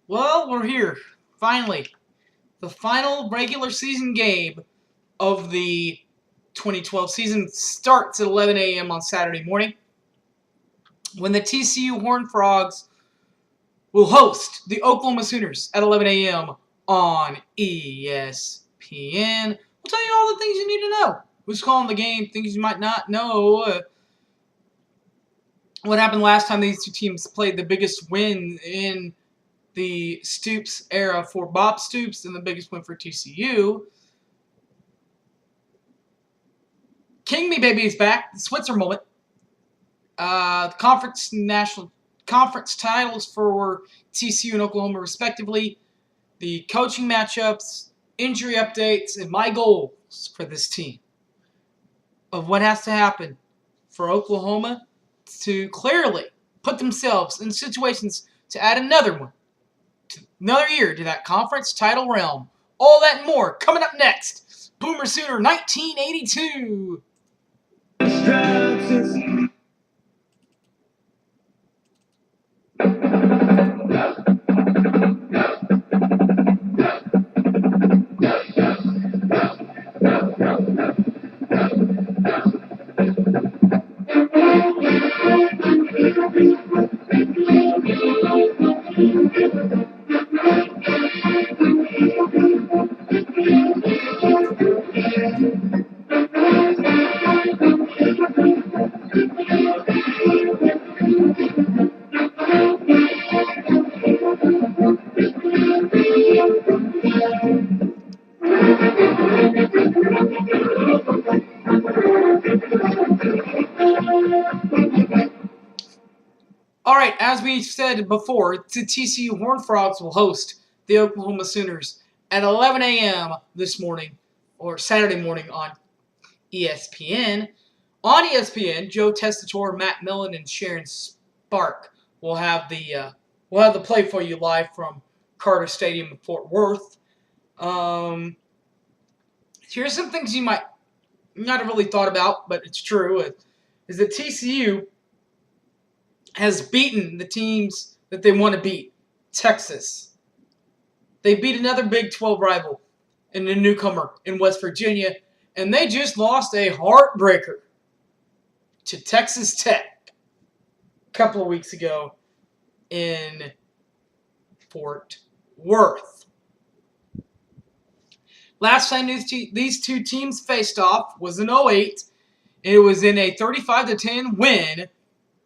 Well, we're here. Finally. The final regular season game of the 2012 season starts at 11 a.m. on Saturday morning when the TCU Horned Frogs will host the Oklahoma Sooners at 11 a.m. on ESPN. We'll tell you all the things you need to know. Who's calling the game, things you might not know. What happened last time these two teams played, the biggest win in the Stoops era for Bob Stoops and the biggest win for TCU. King Me Baby is back. The Switzer moment. National conference titles for TCU and Oklahoma respectively. The coaching matchups, injury updates, and my goals for this team. Of what has to happen for Oklahoma to clearly put themselves in situations to add another year to that conference title realm. All that and more coming up next. Boomer Sooner 1982. All right, as we said before, the TCU Horned Frogs will host the Oklahoma Sooners at 11 a.m. this morning, or Saturday morning on ESPN. On ESPN, Joe Tessitore, Matt Millen, and Sharon Spark will have the play for you live from Carter Stadium in Fort Worth. Here's some things you might not have really thought about, but it's true. Is that TCU has beaten the teams that they want to beat. Texas. They beat another Big 12 rival and a newcomer in West Virginia, and they just lost a heartbreaker to Texas Tech a couple of weeks ago in Fort Worth. Last time these two teams faced off was in 2008, and it was in a 35-10 win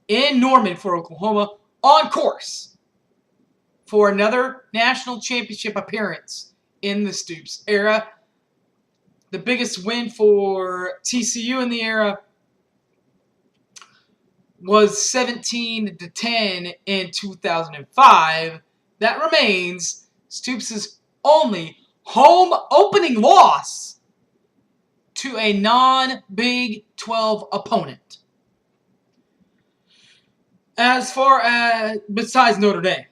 in Norman for Oklahoma, on course for another national championship appearance in the Stoops era. The biggest win for TCU in the era was 17-10 in 2005. That remains Stoops' only home opening loss to a non-Big 12 opponent. As far as, besides Notre Dame,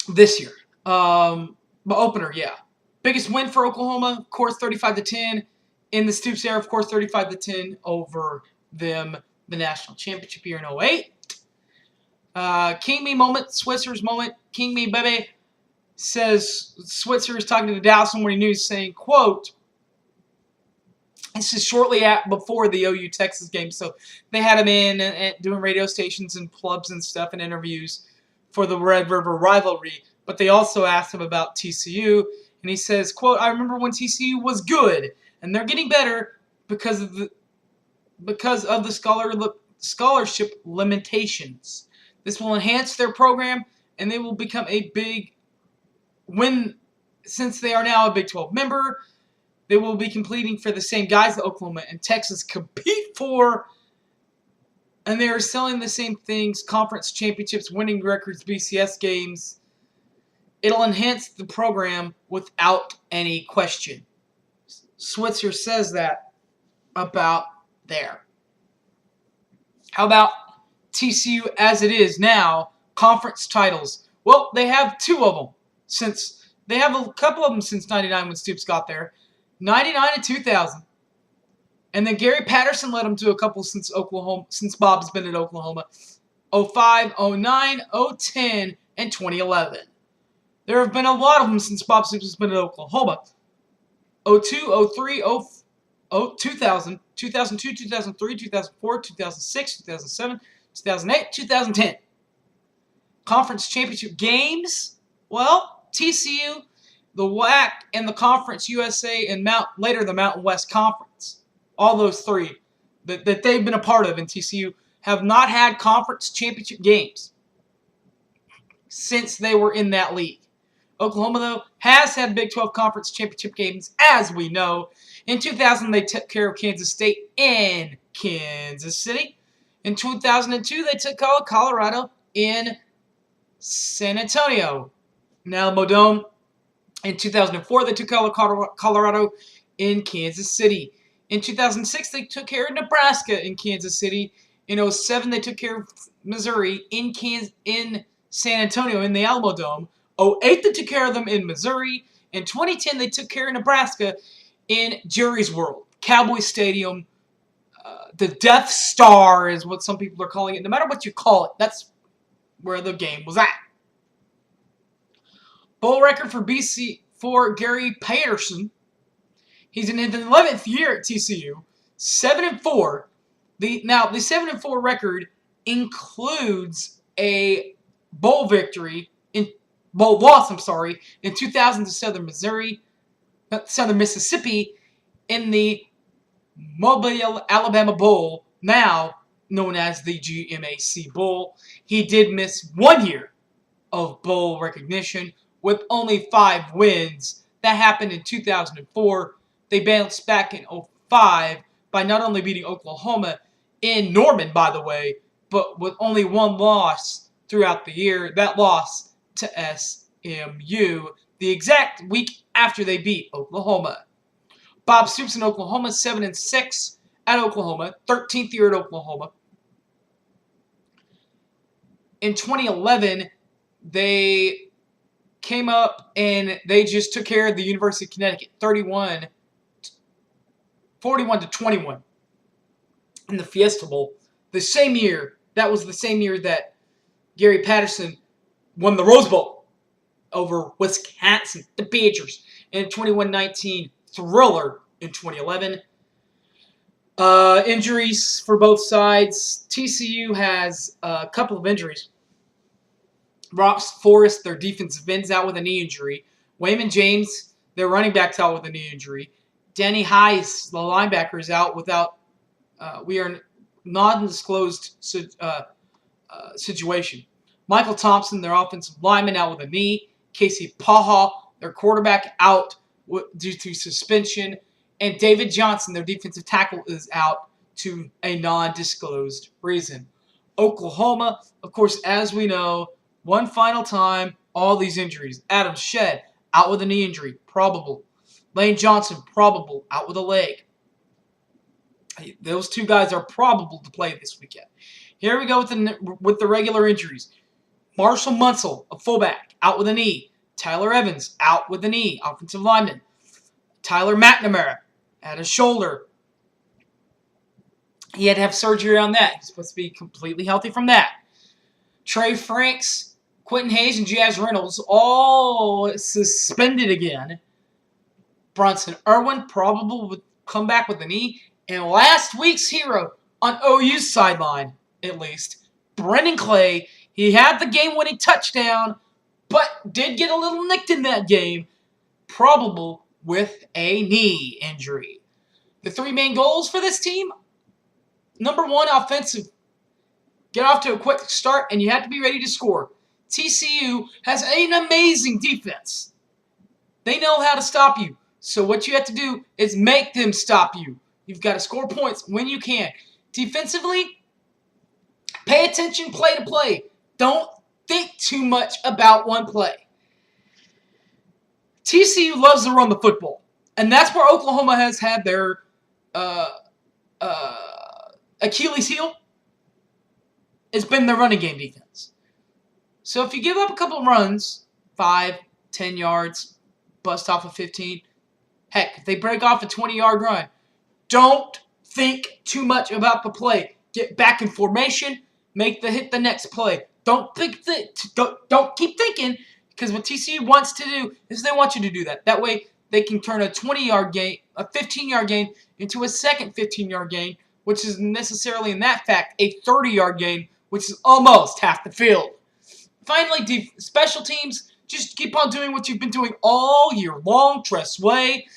this year, but opener, yeah. Biggest win for Oklahoma, of course, 35-10. In the Stoops era, of course, 35-10 over them, the national championship year in 2008. King Me moment, Switzer's moment. King Me Baby says, Switzer is talking to the Dallas Morning News saying, quote, this is shortly before the OU Texas game, so they had him in and doing radio stations and clubs and stuff and interviews for the Red River rivalry. But they also asked him about TCU, and he says, quote, I remember when TCU was good, and they're getting better because of the scholarship limitations. This will enhance their program, and they will become a big win since they are now a Big 12 member. They will be competing for the same guys that Oklahoma and Texas compete for. And they are selling the same things, conference championships, winning records, BCS games. It'll enhance the program without any question. Switzer says that about there. How about TCU as it is now, conference titles? Well, they have two of them. They have a couple of them since 99 when Stoops got there. 99 and 2000. And then Gary Patterson led them to a couple since Bob's been at Oklahoma. 05, 09, 010, and 2011. There have been a lot of them since Bob Stoops has been at Oklahoma. 02, 03, 2000, 2002, 2003, 2004, 2006, 2007, 2008, 2010. Conference championship games. Well, TCU, the WAC, and the Conference USA, and later the Mountain West Conference. All those three that they've been a part of in TCU have not had conference championship games since they were in that league. Oklahoma, though, has had Big 12 Conference championship games, as we know. In 2000, they took care of Kansas State in Kansas City. In 2002, they took Colorado in San Antonio. In Alamo Dome. In 2004, they took Colorado in Kansas City. In 2006, they took care of Nebraska in Kansas City. In 2007, they took care of Missouri in San Antonio in the Alamo Dome. 2008, they took care of them in Missouri. In 2010, they took care of Nebraska in Jerry's World, Cowboy Stadium. The Death Star is what some people are calling it. No matter what you call it, that's where the game was at. Bowl record for BC for Gary Patterson. He's in his 11th year at TCU, 7-4. The 7-4 record includes a bowl loss, in 2000 to Southern Mississippi in the Mobile, Alabama Bowl, now known as the GMAC Bowl. He did miss 1 year of bowl recognition with only 5 wins. That happened in 2004. They bounced back in 2005 by not only beating Oklahoma in Norman, by the way, but with only 1 loss throughout the year. That loss to SMU the exact week after they beat Oklahoma. Bob Stoops in Oklahoma, 7-6 at Oklahoma, 13th year at Oklahoma. In 2011, they came up and they just took care of the University of Connecticut, 41-21 in the Fiesta Bowl. The same year, that was the same year that Gary Patterson won the Rose Bowl over Wisconsin, the Badgers, in 21-19 thriller in 2011. Injuries for both sides. TCU has a couple of injuries. Rox Forrest, their defensive end's out with a knee injury. Wayman James, their running back's out with a knee injury. Danny Heiss, the linebacker, is out without. We are non-disclosed situation. Michael Thompson, their offensive lineman, out with a knee. Casey Paha, their quarterback, out due to suspension. And David Johnson, their defensive tackle, is out to a non-disclosed reason. Oklahoma, of course, as we know, one final time, all these injuries. Adam Shedd, out with a knee injury, probable. Lane Johnson, probable, out with a leg. Those 2 guys are probable to play this weekend. Here we go with the regular injuries. Marshall Munsell, a fullback, out with a knee. Tyler Evans, out with a knee, offensive lineman. Tyler McNamara, had a shoulder. He had to have surgery on that. He's supposed to be completely healthy from that. Trey Franks, Quentin Hayes, and Jazz Reynolds all suspended again. Bronson Irwin probable would come back with a knee. And last week's hero on OU's sideline, at least, Brendan Clay. He had the game-winning touchdown, but did get a little nicked in that game. Probable with a knee injury. The 3 main goals for this team: number 1, offensive. Get off to a quick start, and you have to be ready to score. TCU has an amazing defense. They know how to stop you. So what you have to do is make them stop you. You've got to score points when you can. Defensively, pay attention play to play. Don't think too much about one play. TCU loves to run the football. And that's where Oklahoma has had their Achilles heel. It's been the running game defense. So if you give up a couple of runs, 5, 10 yards, bust off of 15, heck, if they break off a 20-yard run, don't think too much about the play. Get back in formation, hit the next play. Don't keep thinking, because what TCU wants to do is they want you to do that. That way they can turn a 20-yard gain, a 15-yard gain into a second 15-yard gain, which is necessarily in that fact a 30-yard gain, which is almost half the field. Finally, special teams, just keep on doing what you've been doing all year long. Tress Way,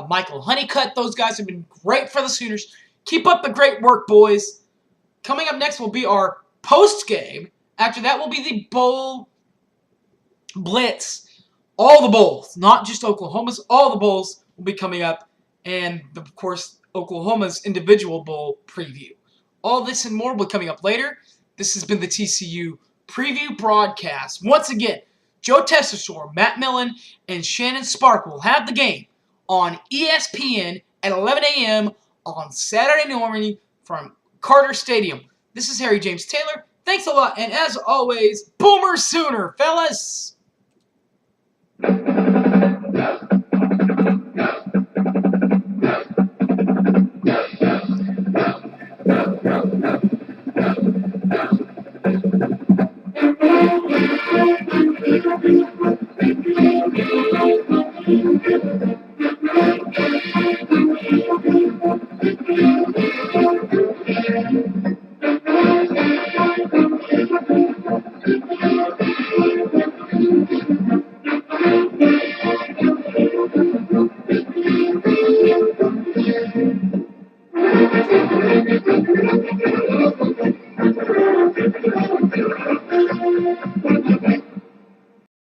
Michael Honeycutt, those guys have been great for the Sooners. Keep up the great work, boys. Coming up next will be our post-game. After that will be the Bowl Blitz. All the bowls, not just Oklahoma's, all the bowls will be coming up. And, of course, Oklahoma's individual bowl preview. All this and more will be coming up later. This has been the TCU preview broadcast. Once again, Joe Tessishore, Matt Millen, and Shannon Spark will have the game on ESPN at 11 a.m. on Saturday morning from Carter Stadium. This is Harry James Taylor. Thanks a lot, and as always, Boomer Sooner, fellas!